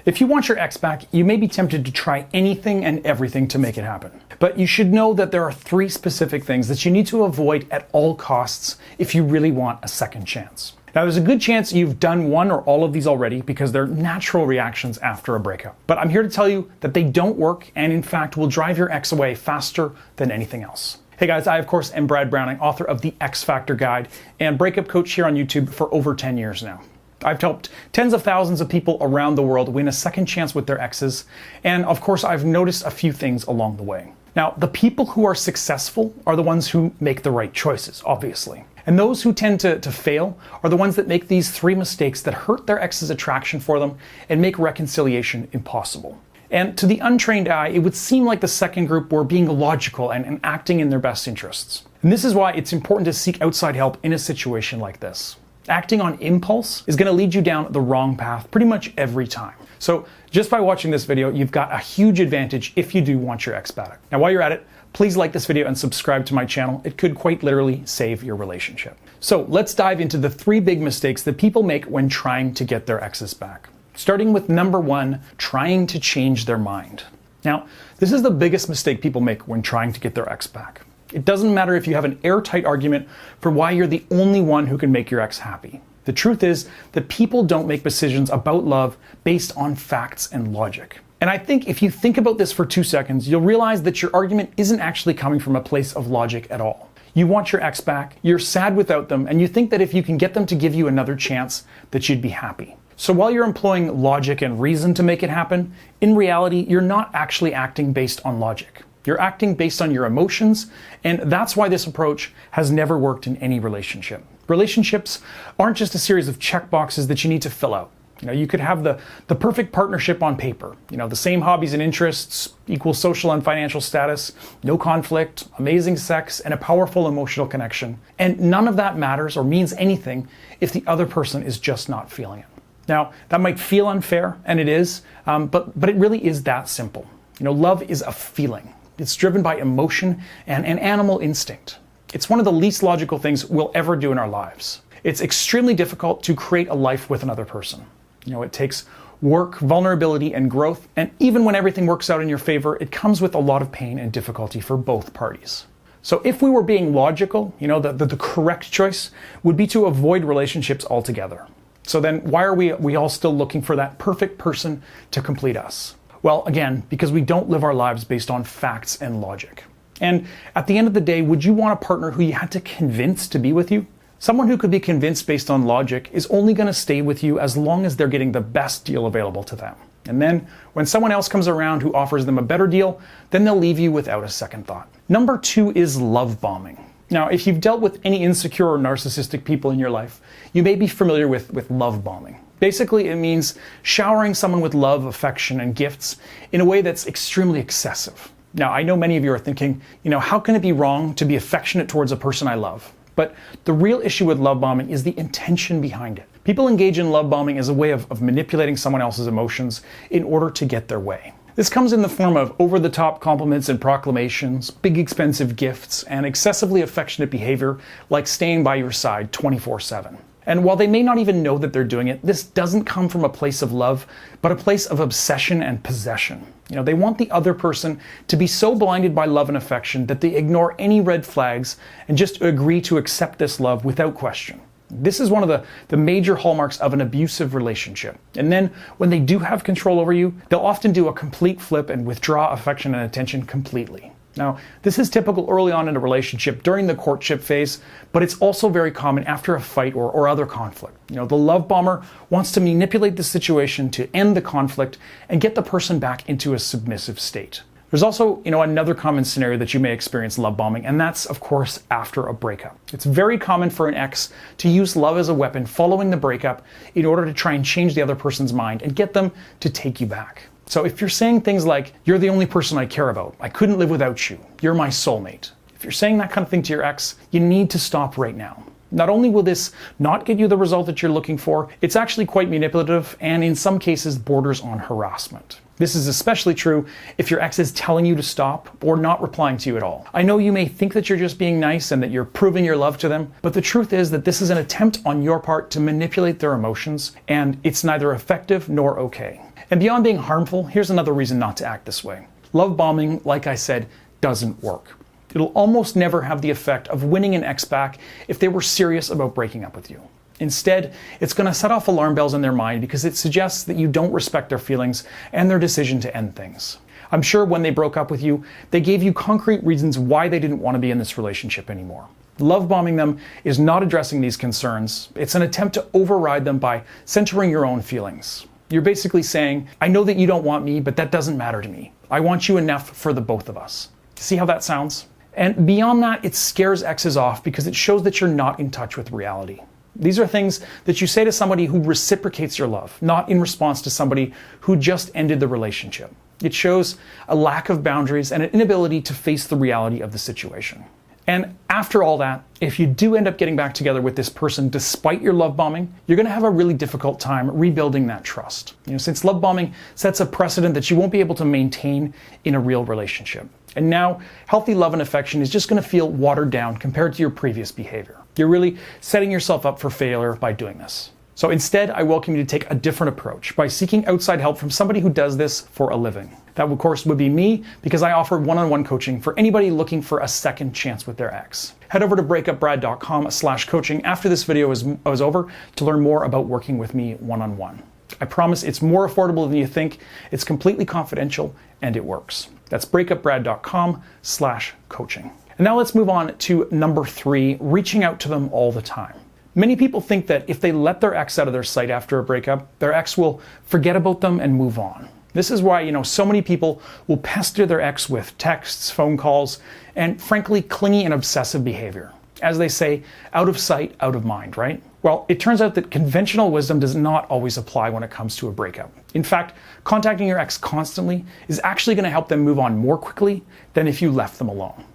If you want your ex back, you may be tempted to try anything and everything to make it happen. But you should know that there are 3 specific things that you need to avoid at all costs if you really want a second chance. Now, there's a good chance you've done one or all of these already because they're natural reactions after a breakup. But I'm here to tell you that they don't work and in fact will drive your ex away faster than anything else. Hey guys, I of course am Brad Browning, author of the X Factor Guide and breakup coach here on YouTube for over 10 years now. I've helped tens of thousands of people around the world win a second chance with their exes, and of course I've noticed a few things along the way. Now, the people who are successful are the ones who make the right choices, obviously. And those who tend to fail are the ones that make these 3 mistakes that hurt their ex's attraction for them and make reconciliation impossible. And to the untrained eye, it would seem like the second group were being logical and acting in their best interests. And this is why it's important to seek outside help in a situation like this. Acting on impulse is going to lead you down the wrong path pretty much every time. So just by watching this video, you've got a huge advantage if you do want your ex back. Now, while you're at it, please like this video and subscribe to my channel. It could quite literally save your relationship. So let's dive into the 3 big mistakes that people make when trying to get their exes back. Starting with number 1, trying to change their mind. Now, this is the biggest mistake people make when trying to get their ex back. It doesn't matter if you have an airtight argument for why you're the only one who can make your ex happy. The truth is that people don't make decisions about love based on facts and logic. And I think if you think about this for 2 seconds, you'll realize that your argument isn't actually coming from a place of logic at all. You want your ex back, you're sad without them, and you think that if you can get them to give you another chance, that you'd be happy. So while you're employing logic and reason to make it happen, in reality, you're not actually acting based on logic. You're acting based on your emotions, and that's why this approach has never worked in any relationship. Relationships aren't just a series of checkboxes that you need to fill out. You could have the perfect partnership on paper. The same hobbies and interests, equal social and financial status, no conflict, amazing sex, and a powerful emotional connection. And none of that matters or means anything if the other person is just not feeling it. Now, that might feel unfair, and it is, but it really is that simple. Love is a feeling. It's driven by emotion and an animal instinct. It's one of the least logical things we'll ever do in our lives. It's extremely difficult to create a life with another person. It takes work, vulnerability, and growth, and even when everything works out in your favor, it comes with a lot of pain and difficulty for both parties. So if we were being logical, the correct choice would be to avoid relationships altogether. So then why are we all still looking for that perfect person to complete us? Well, again, because we don't live our lives based on facts and logic. And at the end of the day, would you want a partner who you had to convince to be with you? Someone who could be convinced based on logic is only going to stay with you as long as they're getting the best deal available to them. And then when someone else comes around who offers them a better deal, then they'll leave you without a second thought. Number 2 is love bombing. Now, if you've dealt with any insecure or narcissistic people in your life, you may be familiar with love bombing. Basically, it means showering someone with love, affection, and gifts in a way that's extremely excessive. Now, I know many of you are thinking, how can it be wrong to be affectionate towards a person I love? But the real issue with love bombing is the intention behind it. People engage in love bombing as a way of manipulating someone else's emotions in order to get their way. This comes in the form of over-the-top compliments and proclamations, big expensive gifts, and excessively affectionate behavior like staying by your side 24/7. And while they may not even know that they're doing it, this doesn't come from a place of love, but a place of obsession and possession. They want the other person to be so blinded by love and affection that they ignore any red flags and just agree to accept this love without question. This is one of the major hallmarks of an abusive relationship. And then when they do have control over you, they'll often do a complete flip and withdraw affection and attention completely. Now, this is typical early on in a relationship during the courtship phase, but it's also very common after a fight or other conflict. The love bomber wants to manipulate the situation to end the conflict and get the person back into a submissive state. There's also, another common scenario that you may experience love bombing, and that's, of course, after a breakup. It's very common for an ex to use love as a weapon following the breakup in order to try and change the other person's mind and get them to take you back. So if you're saying things like, "You're the only person I care about, I couldn't live without you, you're my soulmate," if you're saying that kind of thing to your ex, you need to stop right now. Not only will this not get you the result that you're looking for, it's actually quite manipulative and in some cases borders on harassment. This is especially true if your ex is telling you to stop or not replying to you at all. I know you may think that you're just being nice and that you're proving your love to them, but the truth is that this is an attempt on your part to manipulate their emotions, and it's neither effective nor okay. And beyond being harmful, here's another reason not to act this way. Love bombing, like I said, doesn't work. It'll almost never have the effect of winning an ex back if they were serious about breaking up with you. Instead, it's going to set off alarm bells in their mind because it suggests that you don't respect their feelings and their decision to end things. I'm sure when they broke up with you, they gave you concrete reasons why they didn't want to be in this relationship anymore. Love bombing them is not addressing these concerns. It's an attempt to override them by centering your own feelings. You're basically saying, I know that you don't want me, but that doesn't matter to me. I want you enough for the both of us. See how that sounds? And beyond that, it scares exes off because it shows that you're not in touch with reality. These are things that you say to somebody who reciprocates your love, not in response to somebody who just ended the relationship. It shows a lack of boundaries and an inability to face the reality of the situation. And after all that, if you do end up getting back together with this person despite your love bombing, you're going to have a really difficult time rebuilding that trust. Since love bombing sets a precedent that you won't be able to maintain in a real relationship. And now, healthy love and affection is just going to feel watered down compared to your previous behavior. You're really setting yourself up for failure by doing this. So instead, I welcome you to take a different approach by seeking outside help from somebody who does this for a living. That, of course, would be me, because I offer one-on-one coaching for anybody looking for a second chance with their ex. Head over to breakupbrad.com/coaching after this video is over to learn more about working with me one-on-one. I promise it's more affordable than you think, it's completely confidential, and it works. That's breakupbrad.com/coaching. And now let's move on to number 3, reaching out to them all the time. Many people think that if they let their ex out of their sight after a breakup, their ex will forget about them and move on. This is why, so many people will pester their ex with texts, phone calls, and frankly, clingy and obsessive behavior. As they say, out of sight, out of mind, right? Well, it turns out that conventional wisdom does not always apply when it comes to a breakup. In fact, contacting your ex constantly is actually going to help them move on more quickly than if you left them alone.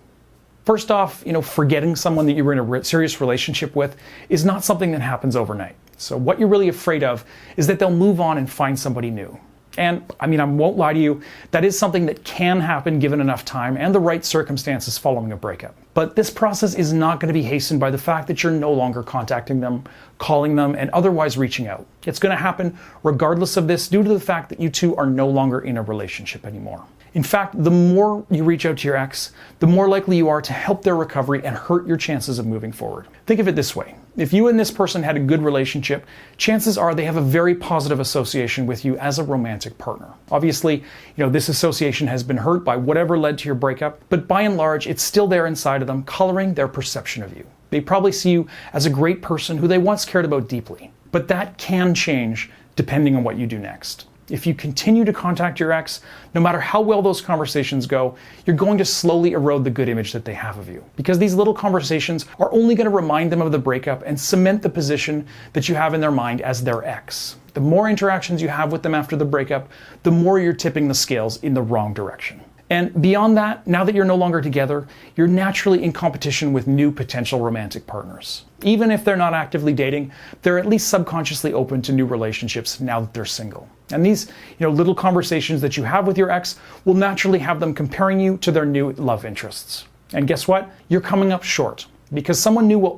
First off, forgetting someone that you were in a serious relationship with is not something that happens overnight. So what you're really afraid of is that they'll move on and find somebody new. And I won't lie to you, that is something that can happen given enough time and the right circumstances following a breakup. But this process is not going to be hastened by the fact that you're no longer contacting them, calling them, and otherwise reaching out. It's going to happen regardless of this due to the fact that you two are no longer in a relationship anymore. In fact, the more you reach out to your ex, the more likely you are to help their recovery and hurt your chances of moving forward. Think of it this way. If you and this person had a good relationship, chances are they have a very positive association with you as a romantic partner. Obviously, this association has been hurt by whatever led to your breakup, but by and large, it's still there inside of them, coloring their perception of you. They probably see you as a great person who they once cared about deeply. But that can change depending on what you do next. If you continue to contact your ex, no matter how well those conversations go, you're going to slowly erode the good image that they have of you. Because these little conversations are only going to remind them of the breakup and cement the position that you have in their mind as their ex. The more interactions you have with them after the breakup, the more you're tipping the scales in the wrong direction. And beyond that, now that you're no longer together, you're naturally in competition with new potential romantic partners. Even if they're not actively dating, they're at least subconsciously open to new relationships now that they're single. And these, little conversations that you have with your ex will naturally have them comparing you to their new love interests. And guess what? You're coming up short. Because someone new will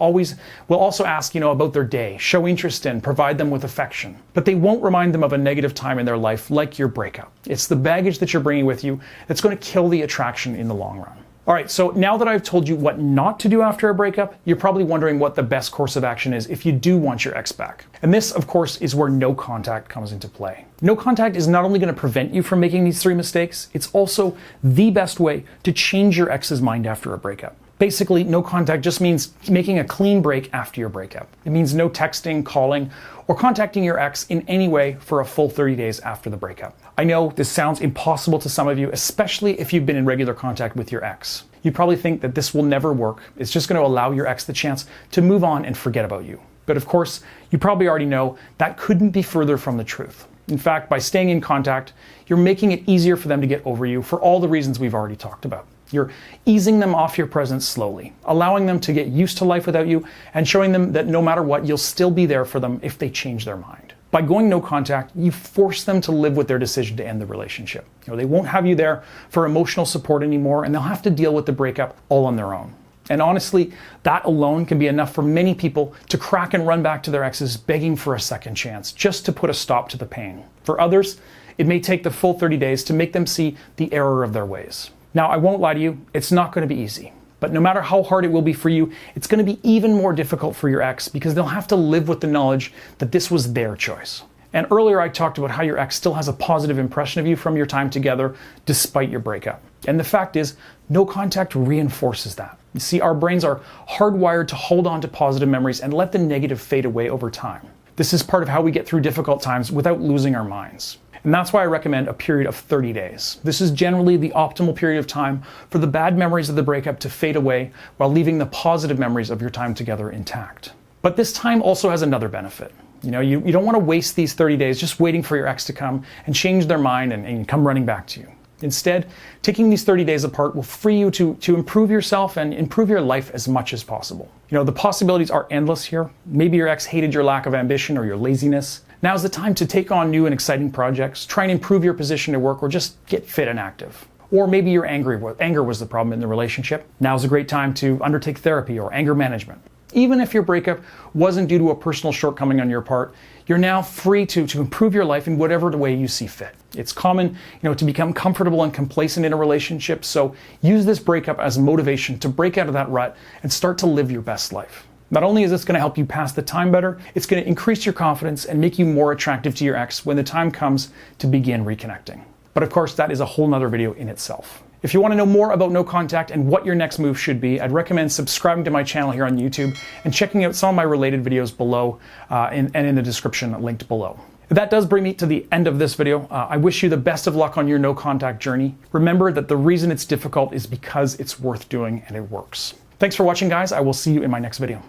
also ask, about their day, show interest in, provide them with affection. But they won't remind them of a negative time in their life like your breakup. It's the baggage that you're bringing with you that's going to kill the attraction in the long run. All right, so now that I've told you what not to do after a breakup, you're probably wondering what the best course of action is if you do want your ex back. And this, of course, is where no contact comes into play. No contact is not only going to prevent you from making these 3 mistakes, it's also the best way to change your ex's mind after a breakup. Basically, no contact just means making a clean break after your breakup. It means no texting, calling, or contacting your ex in any way for a full 30 days after the breakup. I know this sounds impossible to some of you, especially if you've been in regular contact with your ex. You probably think that this will never work. It's just going to allow your ex the chance to move on and forget about you. But of course, you probably already know that couldn't be further from the truth. In fact, by staying in contact, you're making it easier for them to get over you for all the reasons we've already talked about. You're easing them off your presence slowly, allowing them to get used to life without you, and showing them that no matter what, you'll still be there for them if they change their mind. By going no contact, you force them to live with their decision to end the relationship. They won't have you there for emotional support anymore, and they'll have to deal with the breakup all on their own. And honestly, that alone can be enough for many people to crack and run back to their exes begging for a second chance, just to put a stop to the pain. For others, It may take the full 30 days to make them see the error of their ways. Now, I won't lie to you, it's not going to be easy. But no matter how hard it will be for you, it's going to be even more difficult for your ex because they'll have to live with the knowledge that this was their choice. And earlier I talked about how your ex still has a positive impression of you from your time together despite your breakup. And the fact is, no contact reinforces that. You see, our brains are hardwired to hold on to positive memories and let the negative fade away over time. This is part of how we get through difficult times without losing our minds. And that's why I recommend a period of 30 days. This is generally the optimal period of time for the bad memories of the breakup to fade away while leaving the positive memories of your time together intact. But this time also has another benefit. You don't want to waste these 30 days just waiting for your ex to come and change their mind and come running back to you. Instead, taking these 30 days apart will free you to improve yourself and improve your life as much as possible. The possibilities are endless here. Maybe your ex hated your lack of ambition or your laziness. Now's the time to take on new and exciting projects, try and improve your position at work, or just get fit and active. Or maybe your anger was the problem in the relationship. Now's a great time to undertake therapy or anger management. Even if your breakup wasn't due to a personal shortcoming on your part, you're now free to improve your life in whatever way you see fit. It's common, to become comfortable and complacent in a relationship, so use this breakup as motivation to break out of that rut and start to live your best life. Not only is this going to help you pass the time better, it's going to increase your confidence and make you more attractive to your ex when the time comes to begin reconnecting. But of course, that is a whole nother video in itself. If you want to know more about no contact and what your next move should be, I'd recommend subscribing to my channel here on YouTube and checking out some of my related videos below and in the description linked below. That does bring me to the end of this video. I wish you the best of luck on your no contact journey. Remember that the reason it's difficult is because it's worth doing and it works. Thanks for watching, guys. I will see you in my next video.